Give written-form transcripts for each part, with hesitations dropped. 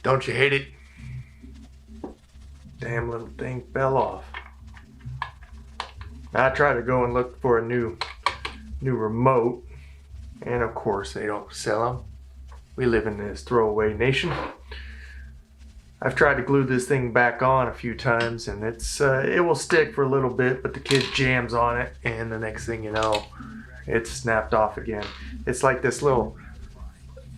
Don't you hate it? Damn little thing fell off. I tried to go and look for a new remote, and of course they don't sell them. We live in this throwaway nation. I've tried to glue this thing back on a few times, and it will stick for a little bit, but the kid jams on it, and the next thing you know, it's snapped off again. It's like this little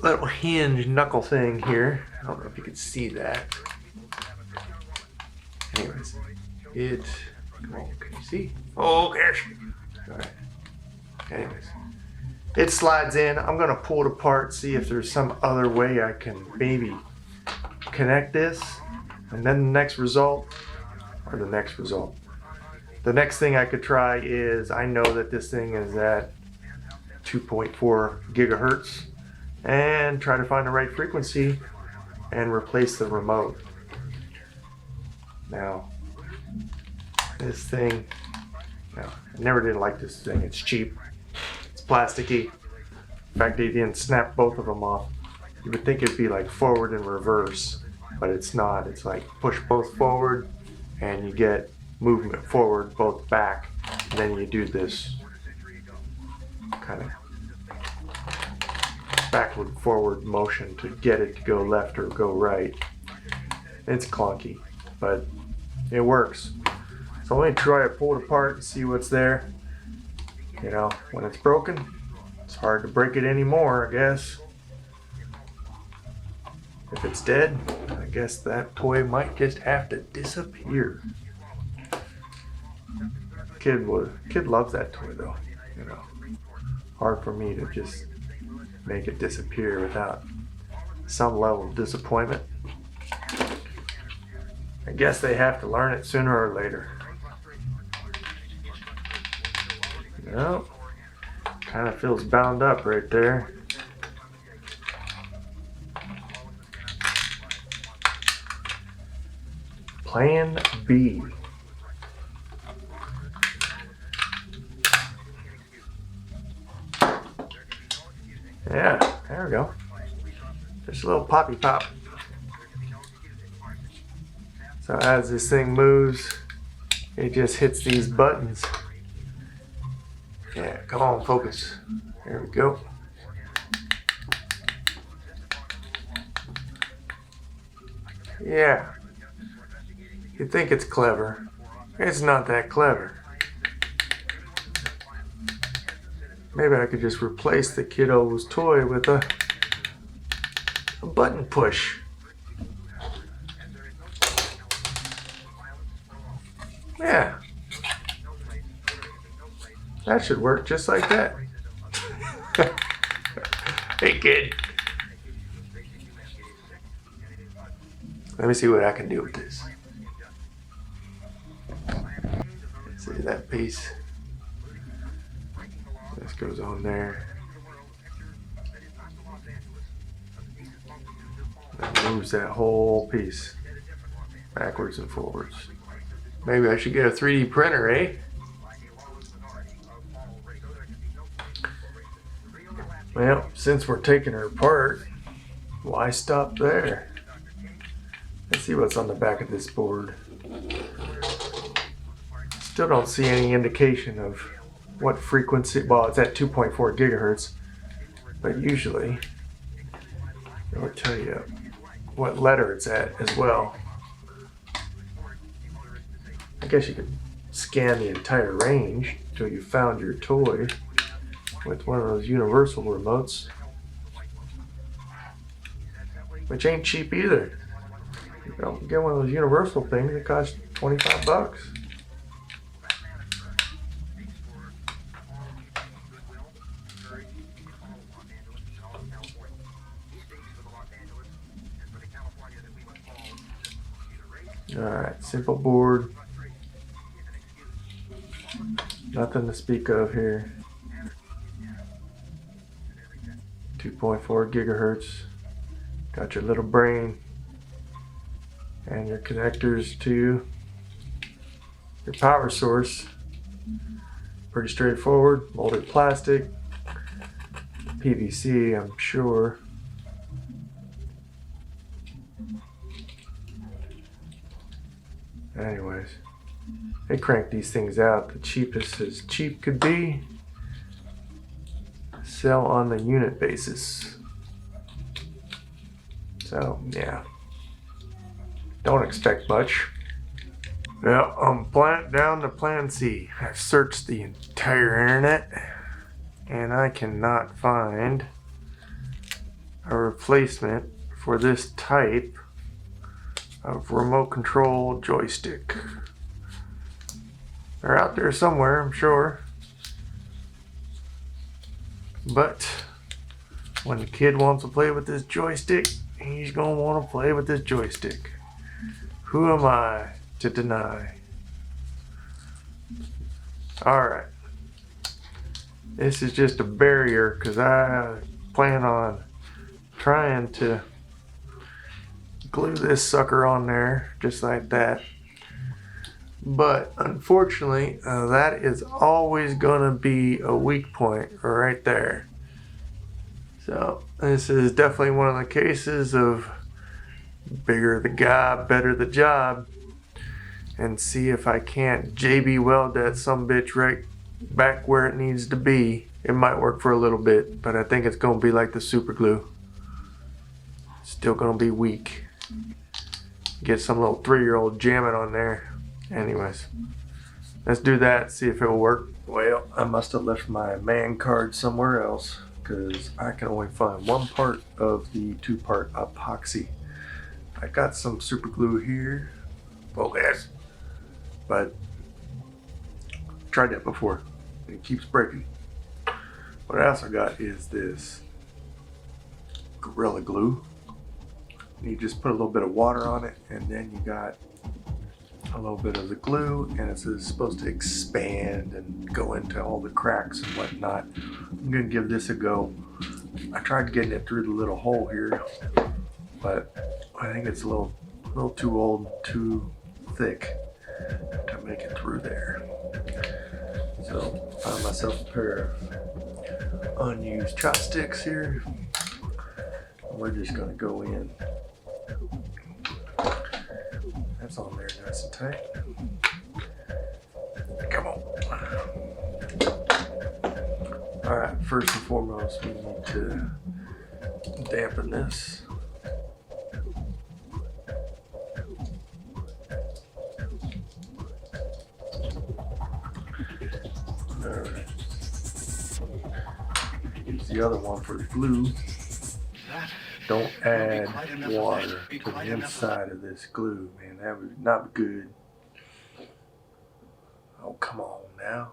hinge knuckle thing here. I don't know if you can see that. Anyways, come on, can you see? Oh gosh. Alright. Anyways, it slides in. I'm gonna pull it apart, see if there's some other way I can maybe connect this, and then the next thing I could try is, I know that this thing is at 2.4 gigahertz, and try to find the right frequency and replace the remote. Now, this thing, I never did like this thing. It's cheap, it's plasticky. In fact, they didn't snap both of them off. You would think it'd be like forward and reverse, but it's not. It's like push both forward and you get movement forward, both back, and then you do this kind of backward forward motion to get it to go left or go right. It's clunky, but it works. So let me try it, pull it apart and see what's there. You know, when it's broken, it's hard to break it anymore, I guess. If it's dead, I guess that toy might just have to disappear. Kid loves that toy though, you know. Hard for me to just make it disappear without some level of disappointment. I guess they have to learn it sooner or later. No, kind of feels bound up right there. Plan B. Yeah, there we go. Just a little poppy pop. So as this thing moves, it just hits these buttons. Yeah, come on, focus. There we go. Yeah. You think it's clever. It's not that clever. Maybe I could just replace the kiddo's toy with a button push. Yeah. That should work just like that. Hey kid. Let me see what I can do with this. See that piece? This goes on there. That moves that whole piece backwards and forwards. Maybe I should get a 3D printer, eh? Well, since we're taking her apart, why stop there? Let's see what's on the back of this board. Still don't see any indication of what frequency. Well, it's at 2.4 gigahertz, but usually it will tell you what letter it's at as well. I guess you could scan the entire range until you found your toy with one of those universal remotes, which ain't cheap either. You know, get one of those universal things that cost 25 bucks. Alright, simple board. Nothing to speak of here. 2.4 gigahertz. Got your little brain and your connectors to your power source. Pretty straightforward. Molded plastic, PVC, I'm sure. Anyways, they crank these things out the cheapest as cheap could be. Sell on the unit basis. So yeah, don't expect much. Well, down to plan C. I've searched the entire internet and I cannot find a replacement for this type of remote control joystick. They're out there somewhere, I'm sure. But when the kid wants to play with this joystick, he's gonna want to play with this joystick. Who am I to deny? Alright. This is just a barrier because I plan on trying to glue this sucker on there just like that. But unfortunately, that is always gonna be a weak point right there. So this is definitely one of the cases of bigger the guy, better the job. And see if I can't JB weld that sumbitch right back where it needs to be. It might work for a little bit, but I think it's gonna be like the super glue. Still gonna be weak. Get some little 3-year-old jamming on there. Anyways, let's do that, see if it'll work. Well, I must have left my man card somewhere else because I can only find one part of the 2-part epoxy. I got some super glue here. Focus. But tried that before. It keeps breaking. What else I got is this Gorilla Glue. You just put a little bit of water on it, and then you got a little bit of the glue, and it's supposed to expand and go into all the cracks and whatnot. I'm gonna give this a go. I tried getting it through the little hole here, but I think it's a little too old, too thick to make it through there. So I found myself a pair of unused chopsticks here. We're just gonna go in. That's on there nice and tight. Come on. Alright, first and foremost, we need to dampen this. Alright. Use the other one for the glue. Don't add water to the inside of this glue, man. That would not be good. Oh, come on now.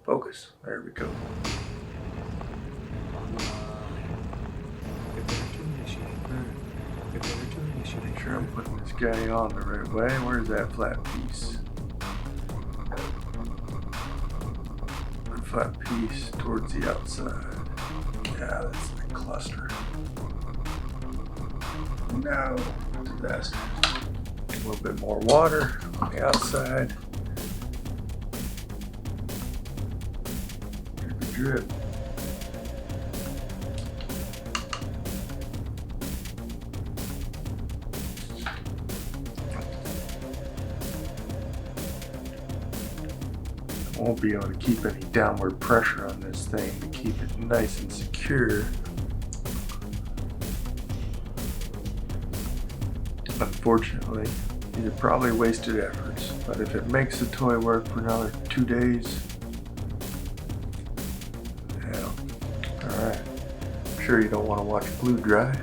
Focus. There we go. Make sure I'm putting this guy on the right way. Where's that flat piece? The flat piece towards the outside. Yeah, that's the cluster. No, disaster. A little bit more water on the outside. Drip. I won't be able to keep any downward pressure on this thing to keep it nice and secure. Unfortunately, these are probably wasted efforts, but if it makes the toy work for another 2 days, hell, alright. I'm sure you don't want to watch glue dry.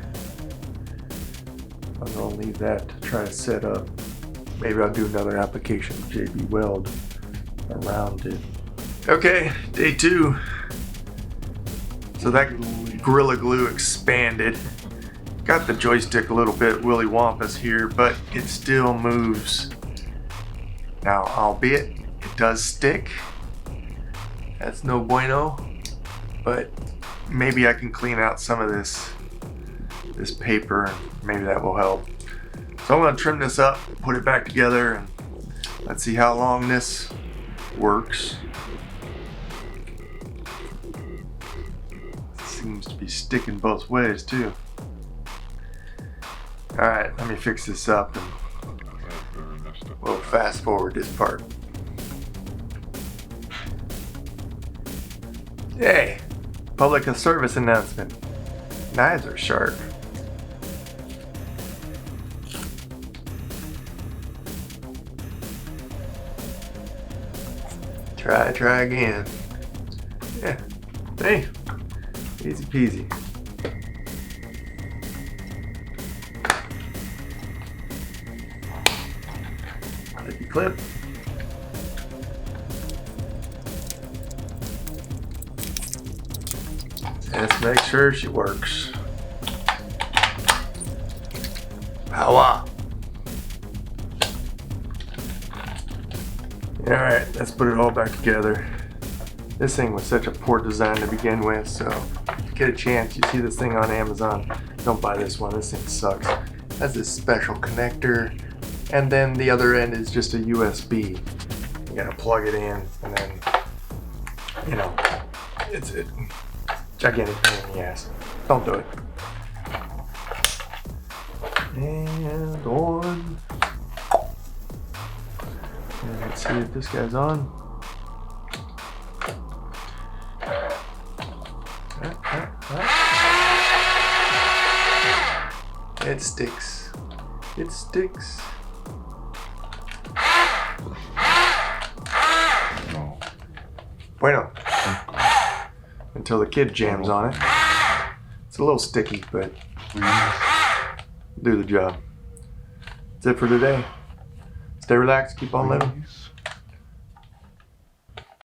I'm going to leave that to try to set up. Maybe I'll do another application of JB Weld around it. Okay, day 2. So that Gorilla Glue expanded. Got the joystick a little bit willy wampus here, but it still moves. Now, albeit it does stick. That's no bueno, but maybe I can clean out some of this paper and maybe that will help. So I'm gonna trim this up, put it back together, and let's see how long this works. It seems to be sticking both ways too. Alright, let me fix this up and we'll fast forward this part. Hey, public service announcement. Knives are sharp. Try again. Yeah, hey, easy peasy. Clippy clip. Let's make sure she works. Power. Alright, let's put it all back together. This thing was such a poor design to begin with, so if you get a chance, you see this thing on Amazon, don't buy this one. This thing sucks. It has this special connector, and then the other end is just a USB. You gotta plug it in, and then, you know, it's a gigantic pain in the ass. Don't do it. And on. And let's see if this guy's on. It sticks. It sticks. Bueno. Until the kid jams on it. It's a little sticky, but do the job. That's it for today. Stay relaxed, keep on living.